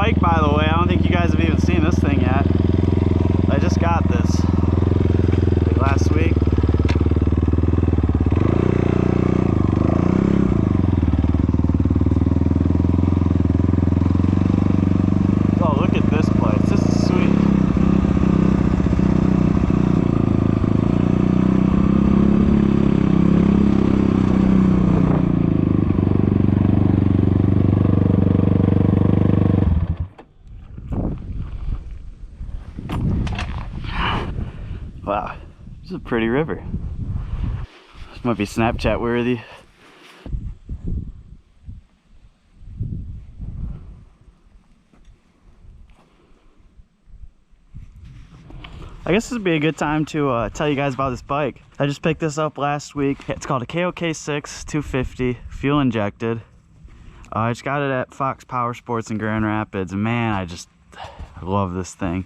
bike, by the way. I don't think you guys have even seen this thing yet. I just got this like last week. Oh, look at this place. This is sweet. Wow, this is a pretty river. This might be Snapchat worthy. I guess this would be a good time to tell you guys about this bike. I just picked this up last week. It's called a KOK6 250, fuel injected. I just got it at Fox Power Sports in Grand Rapids, and man, I love this thing.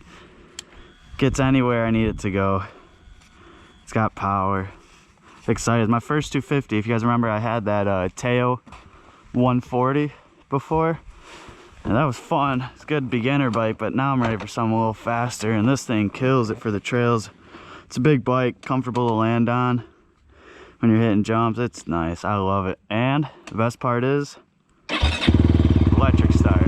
Gets anywhere I need it to go. It's got power. Excited. My first 250. If you guys remember, I had that Teo 140 before, and that was fun. It's a good beginner bike, but now I'm ready for something a little faster, and this thing kills it for the trails. It's a big bike, comfortable to land on when you're hitting jumps. It's nice. I love it. And the best part is electric start.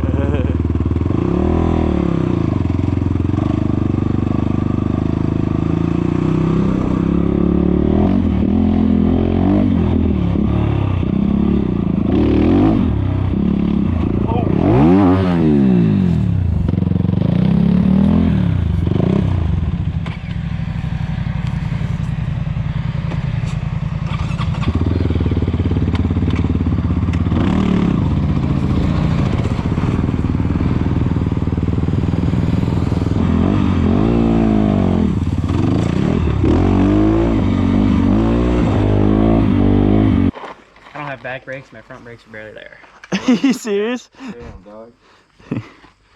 Back brakes, my front brakes are barely there. Are you serious? Damn, dog.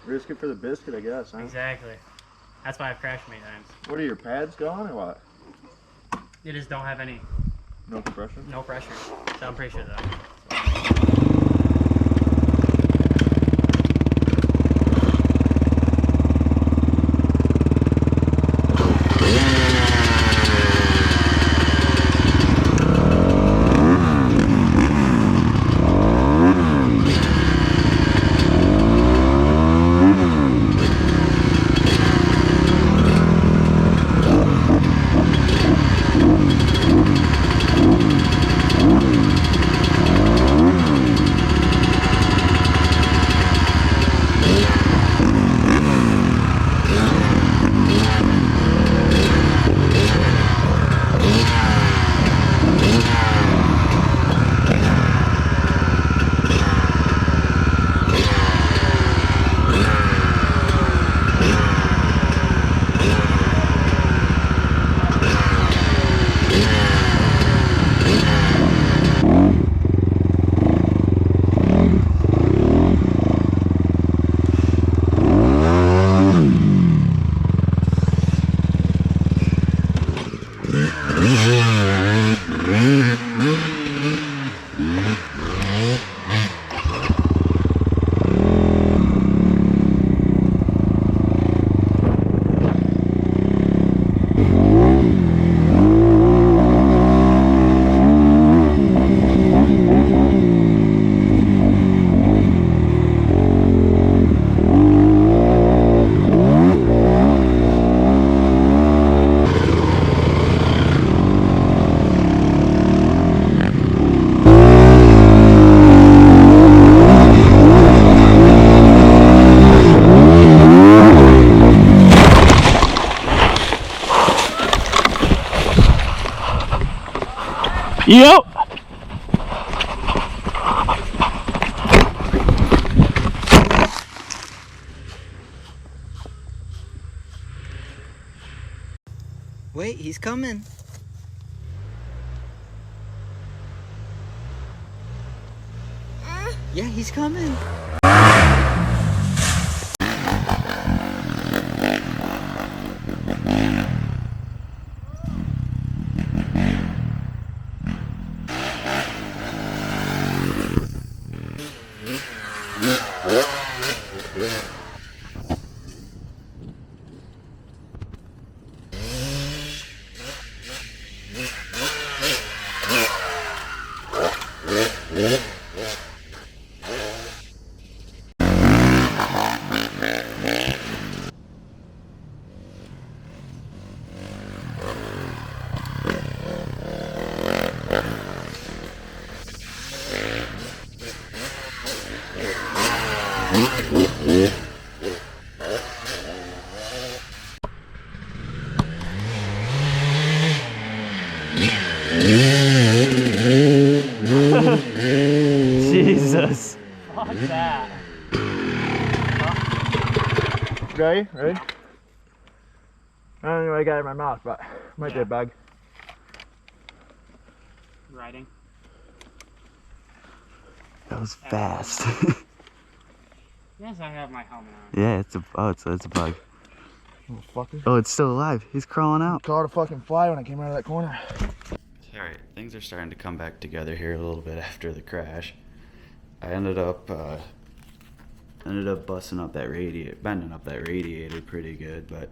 Risk it for the biscuit, I guess, huh? Exactly. That's why I've crashed many times. What are your pads gone or what? You just don't have any. No compression? No pressure. So I'm pretty sure that. Yep. Wait, he's coming. Yeah, he's coming. Jesus. Fuck that. Ready? Ready? I don't know what I got in my mouth, but might be Yeah. a bug. Riding. That was fast. Yes, I have my helmet on. Yeah, it's a bug. Motherfucker. Oh, it's still alive. He's crawling out. Caught a fucking fly when I came out of that corner. Alright, things are starting to come back together here a little bit after the crash. I ended up busting up that radiator, bending up that radiator pretty good, but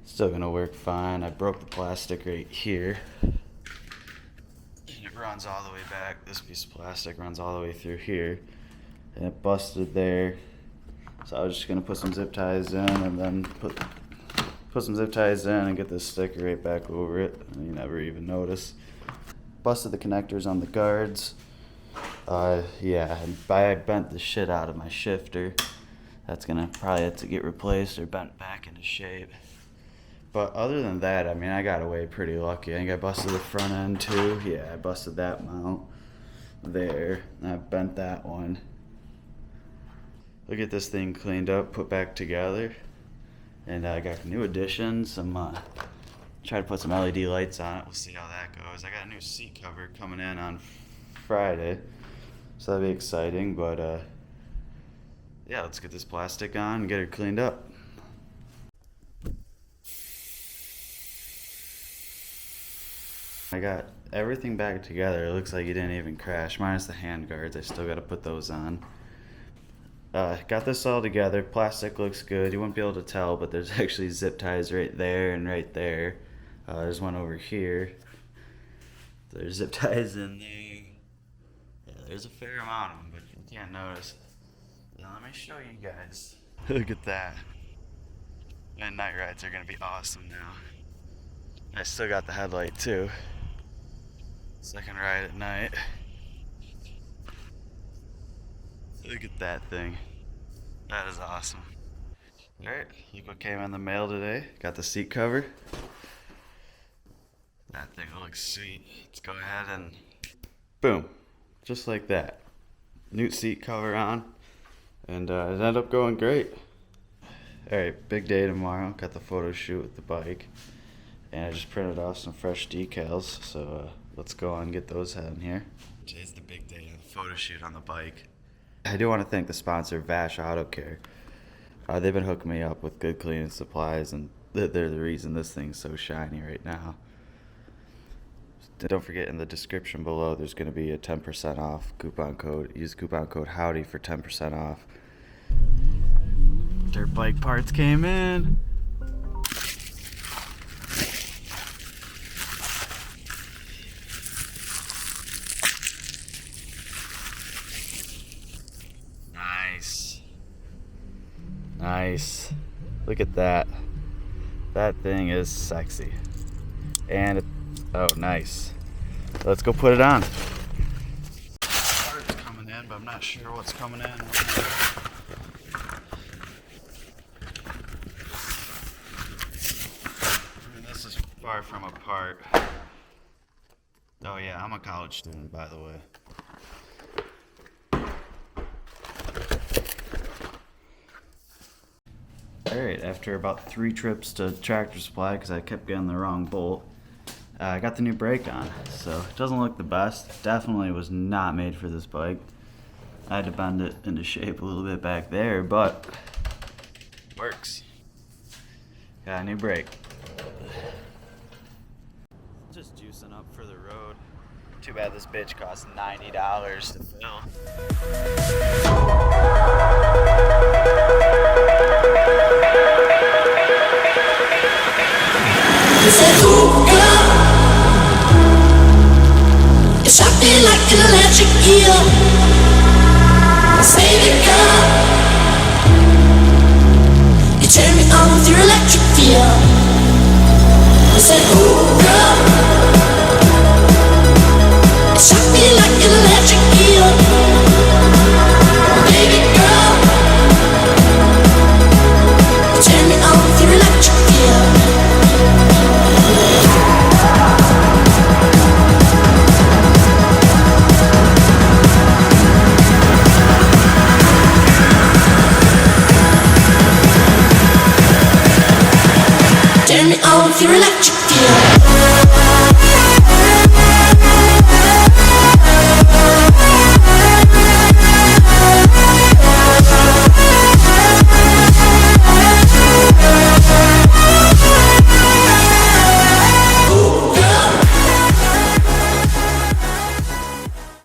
still gonna work fine. I broke the plastic right here. And it runs all the way back. This piece of plastic runs all the way through here. And it busted there. So I was just gonna put some zip ties in and then put some zip ties in and get this sticker right back over it. And you never even notice. Busted the connectors on the guards. Yeah, I bent the shit out of my shifter. That's gonna probably have to get replaced or bent back into shape. But other than that, I mean, I got away pretty lucky. I think I busted the front end too. Yeah, I busted that mount there. And I bent that one. Look at this thing cleaned up, put back together. And I got new additions. I'm try to put some LED lights on it. We'll see how that goes. I got a new seat cover coming in on Friday. So that'll be exciting, but yeah, let's get this plastic on and get her cleaned up. I got everything back together. It looks like it didn't even crash, minus the hand guards. I still got to put those on. Got this all together. Plastic looks good. You won't be able to tell, but there's actually zip ties right there and right there. There's one over here. There's zip ties in there. Yeah, there's a fair amount of them, but you can't notice. Now let me show you guys. Look at that. And night rides are gonna be awesome now. I still got the headlight too. Second ride at night. Look at that thing. That is awesome. Alright, look what came in the mail today. Got the seat cover. That thing looks sweet. Let's go ahead and boom. Just like that. New seat cover on. And it ended up going great. Alright, big day tomorrow. Got the photo shoot with the bike. And I just printed off some fresh decals. So let's go on and get those in here. Today's the big day of the photo shoot on the bike. I do want to thank the sponsor, Vash Auto Care. They've been hooking me up with good cleaning supplies, and they're the reason this thing's so shiny right now. Don't forget, in the description below, there's going to be a 10% off coupon code. Use coupon code HOWDY for 10% off. Dirt bike parts came in. Nice. Look at that. That thing is sexy. And oh, nice. Let's go put it on. Parts coming in, but I'm not sure what's coming in. I mean, this is far from apart. Oh yeah, I'm a college student, by the way. Alright, after about 3 trips to Tractor Supply because I kept getting the wrong bolt, I got the new brake on. So it doesn't look the best. Definitely was not made for this bike. I had to bend it into shape a little bit back there, but works. Got a new brake. Just juicing up for the road. Too bad this bitch costs $90 to fill. You shot me like an electric eel. Baby girl, you turn me on with your electric feel. I said, ooh girl, you shot me like an electric eel.